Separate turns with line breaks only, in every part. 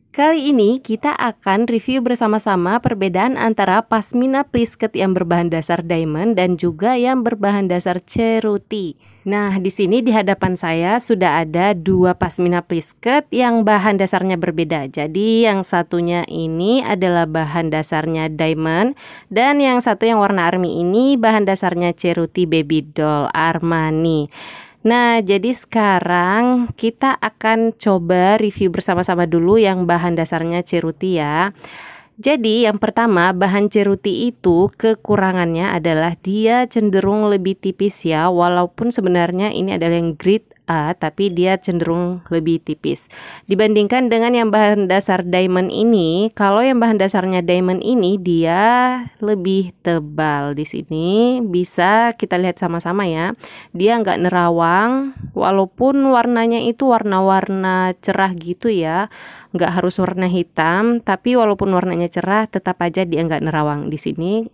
Kali ini kita akan review bersama-sama perbedaan antara pasmina plisket yang berbahan dasar diamond dan juga yang berbahan dasar ceruti. Nah, di sini di hadapan saya sudah ada dua pasmina plisket yang bahan dasarnya berbeda. Jadi yang satunya ini adalah bahan dasarnya diamond dan yang satu yang warna army ini bahan dasarnya ceruti baby doll Armani. Nah, jadi sekarang kita akan coba review bersama-sama dulu yang bahan dasarnya ceruti ya. Jadi yang pertama, bahan ceruti itu kekurangannya adalah dia cenderung lebih tipis ya. Walaupun sebenarnya ini adalah yang grade A, tapi dia cenderung lebih tipis dibandingkan dengan yang bahan dasar diamond ini. Kalau yang bahan dasarnya diamond ini dia lebih tebal. Di sini bisa kita lihat sama-sama ya. Dia nggak nerawang, walaupun warnanya itu warna-warna cerah gitu ya. Nggak harus warna hitam, tapi walaupun warnanya cerah tetap aja dia nggak nerawang. Di sini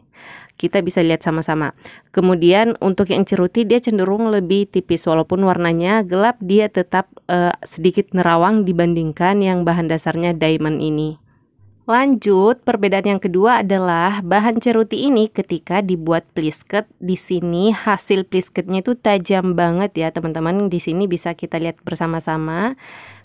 kita bisa lihat sama-sama. Kemudian untuk yang ceruti dia cenderung lebih tipis, walaupun warnanya gelap dia tetap sedikit nerawang dibandingkan yang bahan dasarnya diamond ini. Lanjut, perbedaan yang kedua adalah bahan ceruti ini ketika dibuat plisket, di sini hasil plisketnya itu tajam banget ya teman-teman. Di sini bisa kita lihat bersama-sama.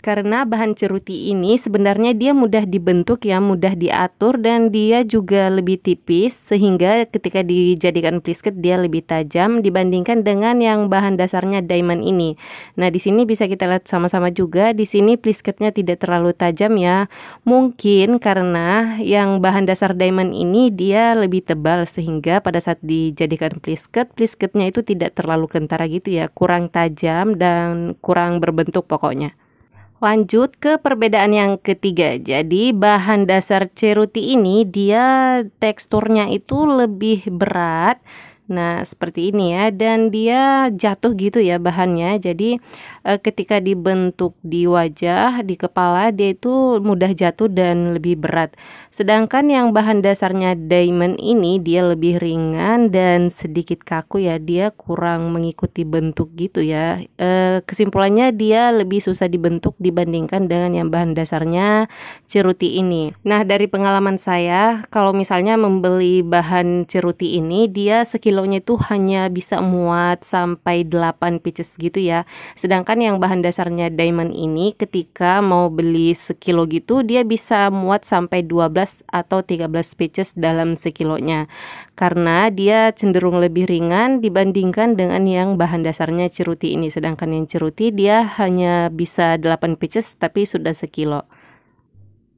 Karena bahan ceruti ini sebenarnya dia mudah dibentuk ya, mudah diatur dan dia juga lebih tipis sehingga ketika dijadikan plisket dia lebih tajam dibandingkan dengan yang bahan dasarnya diamond ini. Nah, di sini bisa kita lihat sama-sama juga, di sini plisketnya tidak terlalu tajam ya. Mungkin karena yang bahan dasar diamond ini dia lebih tebal sehingga pada saat dijadikan plisket, plisketnya itu tidak terlalu kentara gitu ya, kurang tajam dan kurang berbentuk pokoknya. Lanjut ke perbedaan yang ketiga. Jadi bahan dasar ceruti ini dia teksturnya itu lebih berat. Nah, seperti ini ya, dan dia jatuh gitu ya bahannya. Jadi ketika dibentuk di wajah, di kepala dia itu mudah jatuh dan lebih berat. Sedangkan yang bahan dasarnya diamond ini dia lebih ringan dan sedikit kaku ya. Dia kurang mengikuti bentuk gitu ya. Kesimpulannya dia lebih susah dibentuk dibandingkan dengan yang bahan dasarnya ceruti ini. Nah, dari pengalaman saya, kalau misalnya membeli bahan ceruti ini, dia sekilonya itu hanya bisa muat sampai 8 pieces gitu ya. Sedangkan yang bahan dasarnya diamond ini ketika mau beli sekilo gitu, dia bisa muat sampai 12 atau 13 pieces dalam sekilonya. Karena dia cenderung lebih ringan dibandingkan dengan yang bahan dasarnya ceruti ini. Sedangkan yang ceruti dia hanya bisa 8 pieces tapi sudah sekilo.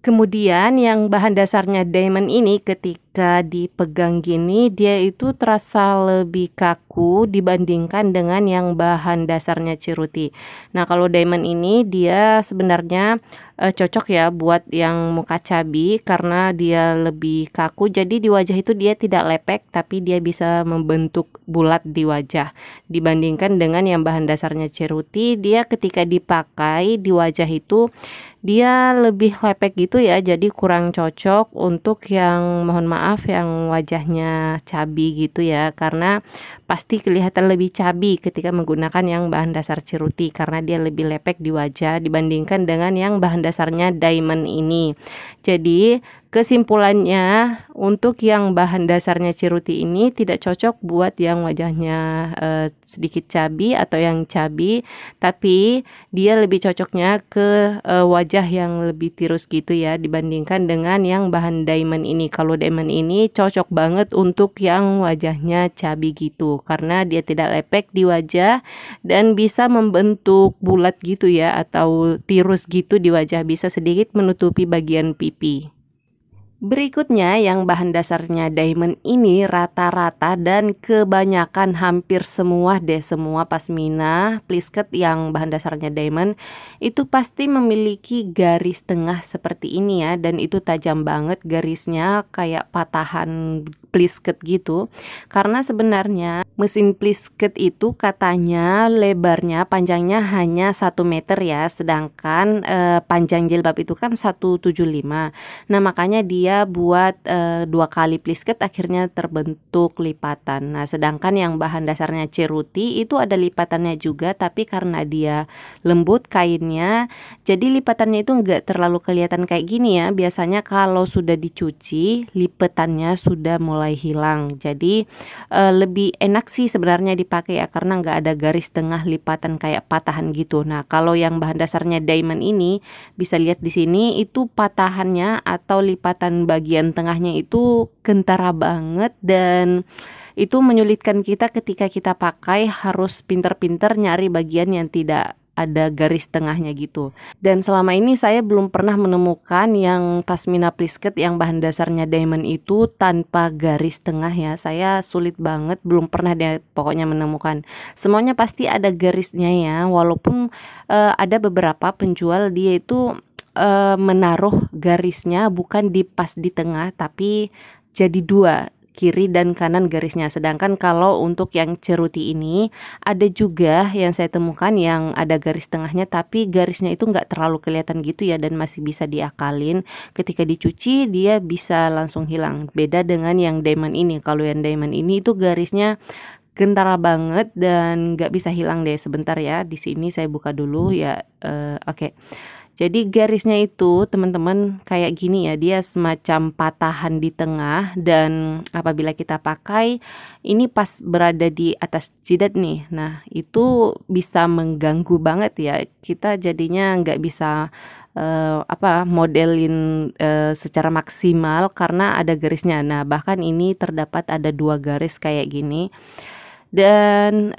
Kemudian yang bahan dasarnya diamond ini ketika dipegang gini dia itu terasa lebih kaku dibandingkan dengan yang bahan dasarnya ceruti. Nah, kalau diamond ini dia sebenarnya cocok ya buat yang muka cabi karena dia lebih kaku. Jadi di wajah itu dia tidak lepek tapi dia bisa membentuk bulat di wajah. Dibandingkan dengan yang bahan dasarnya ceruti, dia ketika dipakai di wajah itu dia lebih lepek gitu ya, jadi kurang cocok untuk yang mohon maaf yang wajahnya cabi gitu ya, karena pasti kelihatan lebih cabi ketika menggunakan yang bahan dasar ceruti karena dia lebih lepek di wajah dibandingkan dengan yang bahan dasarnya diamond ini. Jadi kesimpulannya untuk yang bahan dasarnya ceruti ini tidak cocok buat yang wajahnya sedikit cabi atau yang cabi, tapi dia lebih cocoknya ke wajah yang lebih tirus gitu ya dibandingkan dengan yang bahan diamond ini. Kalau diamond ini cocok banget untuk yang wajahnya cabi gitu karena dia tidak lepek di wajah dan bisa membentuk bulat gitu ya atau tirus gitu di wajah, bisa sedikit menutupi bagian pipi. Berikutnya yang bahan dasarnya diamond ini rata-rata dan kebanyakan hampir semua pasmina plisket yang bahan dasarnya diamond itu pasti memiliki garis tengah seperti ini ya, dan itu tajam banget garisnya kayak patahan plisket gitu. Karena sebenarnya mesin plisket itu katanya lebarnya panjangnya hanya 1 meter ya, sedangkan panjang jilbab itu kan 175. Nah makanya dia buat 2 kali plisket, akhirnya terbentuk lipatan. Nah sedangkan yang bahan dasarnya ceruti itu ada lipatannya juga, tapi karena dia lembut kainnya, jadi lipatannya itu enggak terlalu kelihatan kayak gini ya. Biasanya kalau sudah dicuci lipatannya sudah mulai hilang. Jadi lebih enak sih sebenarnya dipakai ya, karena nggak ada garis tengah lipatan kayak patahan gitu. Nah kalau yang bahan dasarnya diamond ini bisa lihat di sini itu patahannya atau lipatan bagian tengahnya itu kentara banget, dan itu menyulitkan kita ketika kita pakai, harus pinter-pinter nyari bagian yang tidak ada garis tengahnya gitu. Dan selama ini saya belum pernah menemukan yang pasmina plisket yang bahan dasarnya diamond itu tanpa garis tengah ya. Saya sulit banget, belum pernah deh pokoknya menemukan. Semuanya pasti ada garisnya ya, walaupun ada beberapa penjual dia itu menaruh garisnya bukan pas di tengah, tapi jadi 2, kiri dan kanan garisnya. Sedangkan kalau untuk yang ceruti ini ada juga yang saya temukan yang ada garis tengahnya, tapi garisnya itu nggak terlalu kelihatan gitu ya, dan masih bisa diakalin. Ketika dicuci dia bisa langsung hilang. Beda dengan yang diamond ini. Kalau yang diamond ini itu garisnya kentara banget dan nggak bisa hilang deh. Sebentar ya, di sini saya buka dulu ya. Oke. Jadi garisnya itu teman-teman kayak gini ya, dia semacam patahan di tengah, dan apabila kita pakai ini pas berada di atas jidat nih, nah itu bisa mengganggu banget ya, kita jadinya nggak bisa modelin secara maksimal karena ada garisnya. Nah bahkan ini terdapat ada 2 garis kayak gini, dan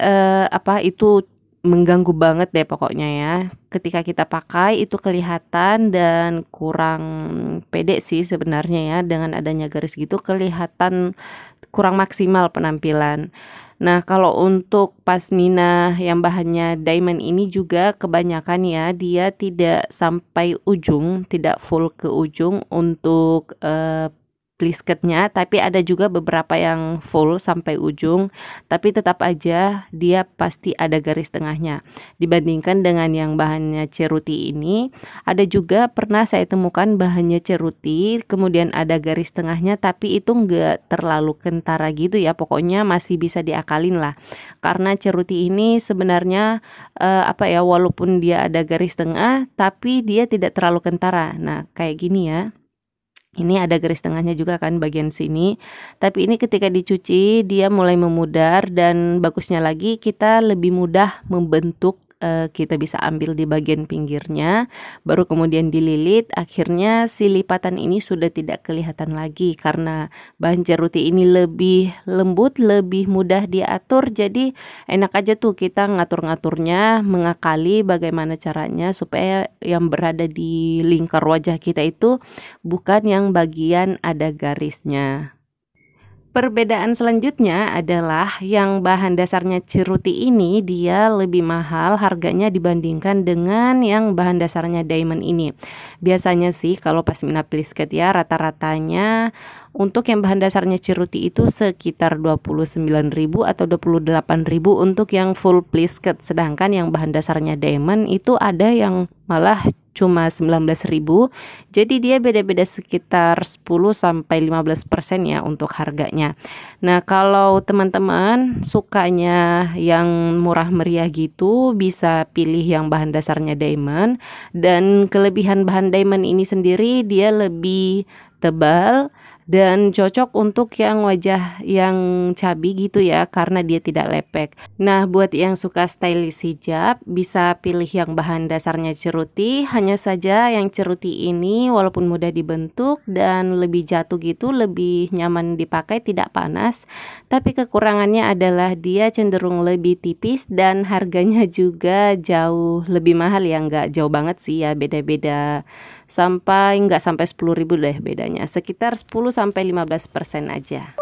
itu mengganggu banget deh pokoknya ya. Ketika kita pakai itu kelihatan dan kurang pede sih sebenarnya ya, dengan adanya garis gitu kelihatan kurang maksimal penampilan. Nah kalau untuk pasmina yang bahannya diamond ini juga kebanyakan ya dia tidak sampai ujung, tidak full ke ujung untuk plisketnya, tapi ada juga beberapa yang full sampai ujung, tapi tetap aja dia pasti ada garis tengahnya. Dibandingkan dengan yang bahannya ceruti ini, ada juga pernah saya temukan bahannya ceruti kemudian ada garis tengahnya, tapi itu enggak terlalu kentara gitu ya, pokoknya masih bisa diakalin lah. Karena ceruti ini sebenarnya walaupun dia ada garis tengah tapi dia tidak terlalu kentara. Nah kayak gini ya. Ini ada garis tengahnya juga kan bagian sini, tapi ini ketika dicuci dia mulai memudar, dan bagusnya lagi kita lebih mudah membentuk. Kita bisa ambil di bagian pinggirnya, baru kemudian dililit, akhirnya si lipatan ini sudah tidak kelihatan lagi karena bahan ceruti ini lebih lembut, lebih mudah diatur. Jadi enak aja tuh kita ngatur-ngaturnya, mengakali bagaimana caranya supaya yang berada di lingkar wajah kita itu bukan yang bagian ada garisnya. Perbedaan selanjutnya adalah yang bahan dasarnya ceruti ini dia lebih mahal harganya dibandingkan dengan yang bahan dasarnya diamond ini. Biasanya sih kalau pasmina plisket ya rata-ratanya untuk yang bahan dasarnya ceruti itu sekitar 29.000 atau 28.000 untuk yang full plisket. Sedangkan yang bahan dasarnya diamond itu ada yang malah cuma 19.000. Jadi dia beda-beda sekitar 10-15% ya untuk harganya. Nah kalau teman-teman sukanya yang murah meriah gitu, bisa pilih yang bahan dasarnya diamond. Dan kelebihan bahan diamond ini sendiri dia lebih tebal dan cocok untuk yang wajah yang cabi gitu ya, karena dia tidak lepek. Nah buat yang suka stylish hijab bisa pilih yang bahan dasarnya ceruti. Hanya saja yang ceruti ini walaupun mudah dibentuk dan lebih jatuh gitu, lebih nyaman dipakai, tidak panas, tapi kekurangannya adalah dia cenderung lebih tipis dan harganya juga jauh lebih mahal ya. Nggak jauh banget sih ya, beda-beda nggak sampai 10.000 deh bedanya, sekitar 10-15% aja.